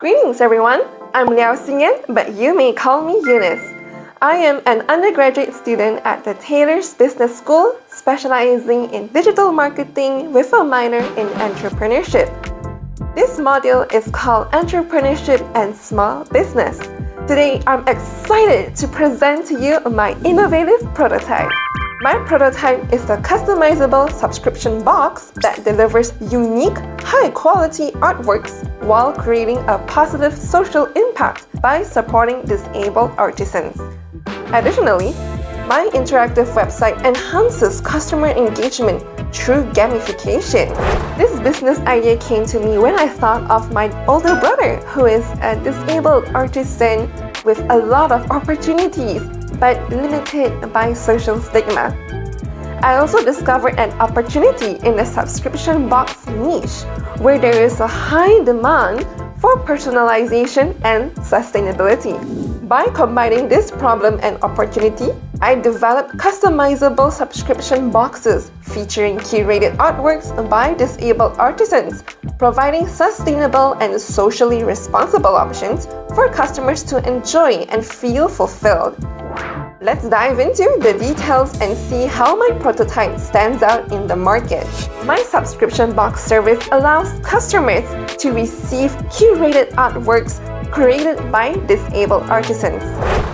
Greetings everyone, I'm Liow Xin, but you may call me Eunice. I am an undergraduate student at the Taylor's Business School, specializing in digital marketing with a minor in entrepreneurship. This module is called Entrepreneurship and Small Business. Today, I'm excited to present to you my innovative prototype. My prototype is a customizable subscription box that delivers unique, high-quality artworks while creating a positive social impact by supporting disabled artisans. Additionally, my interactive website enhances customer engagement through gamification. This business idea came to me when I thought of my older brother, who is a disabled artisan with a lot of opportunities but limited by social stigma. I also discovered an opportunity in the subscription box niche, where there is a high demand for personalization and sustainability. By combining this problem and opportunity, I developed customizable subscription boxes featuring curated artworks by disabled artisans, providing sustainable and socially responsible options for customers to enjoy and feel fulfilled. Let's dive into the details and see how my prototype stands out in the market. My subscription box service allows customers to receive curated artworks created by disabled artisans.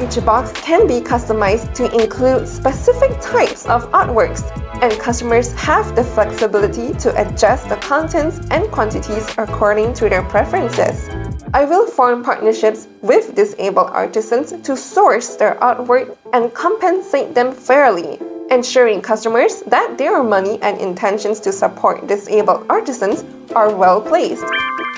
Each box can be customized to include specific types of artworks, and customers have the flexibility to adjust the contents and quantities according to their preferences. I will form partnerships with disabled artisans to source their artwork and compensate them fairly, ensuring customers that their money and intentions to support disabled artisans are well placed.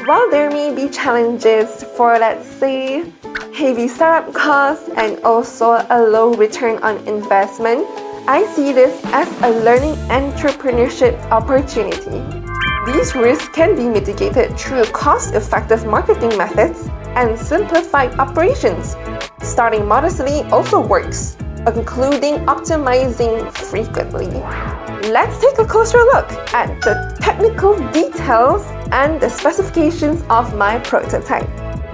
While there may be challenges for, let's say, heavy startup costs and also a low return on investment, I see this as a learning entrepreneurship opportunity. These risks can be mitigated through cost-effective marketing methods and simplified operations. Starting modestly also works, including optimizing frequently. Let's take a closer look at the technical details and the specifications of my prototype.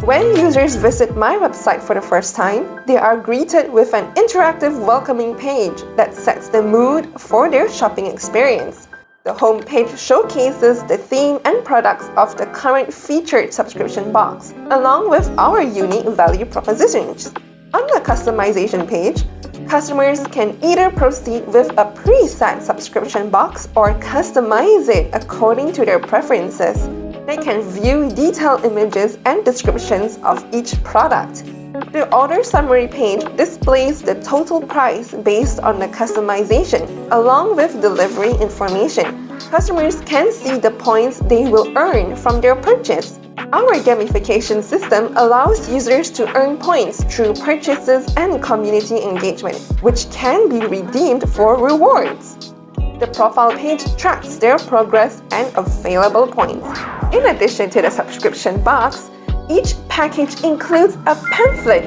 When users visit my website for the first time, they are greeted with an interactive welcoming page that sets the mood for their shopping experience. The homepage showcases the theme and products of the current featured subscription box, along with our unique value propositions. On the customization page, customers can either proceed with a preset subscription box or customize it according to their preferences. They can view detailed images and descriptions of each product. The order summary page displays the total price based on the customization, along with delivery information. Customers can see the points they will earn from their purchase. Our gamification system allows users to earn points through purchases and community engagement, which can be redeemed for rewards. The profile page tracks their progress and available points. In addition to the subscription box, each package includes a pamphlet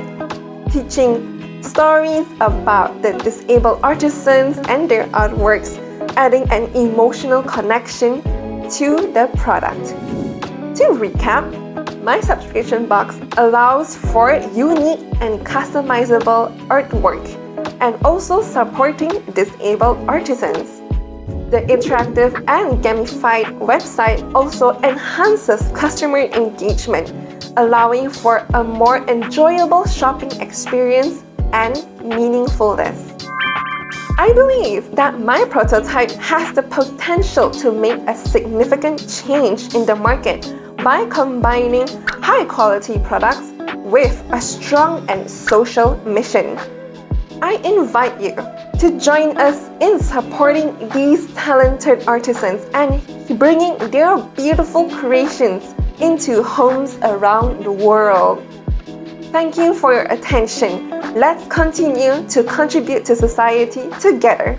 teaching stories about the disabled artisans and their artworks, adding an emotional connection to the product. To recap, my subscription box allows for unique and customizable artwork and also supporting disabled artisans. The interactive and gamified website also enhances customer engagement, allowing for a more enjoyable shopping experience and meaningfulness. I believe that my prototype has the potential to make a significant change in the market by combining high-quality products with a strong and social mission. I invite you to join us in supporting these talented artisans and bringing their beautiful creations into homes around the world. Thank you for your attention. Let's continue to contribute to society together.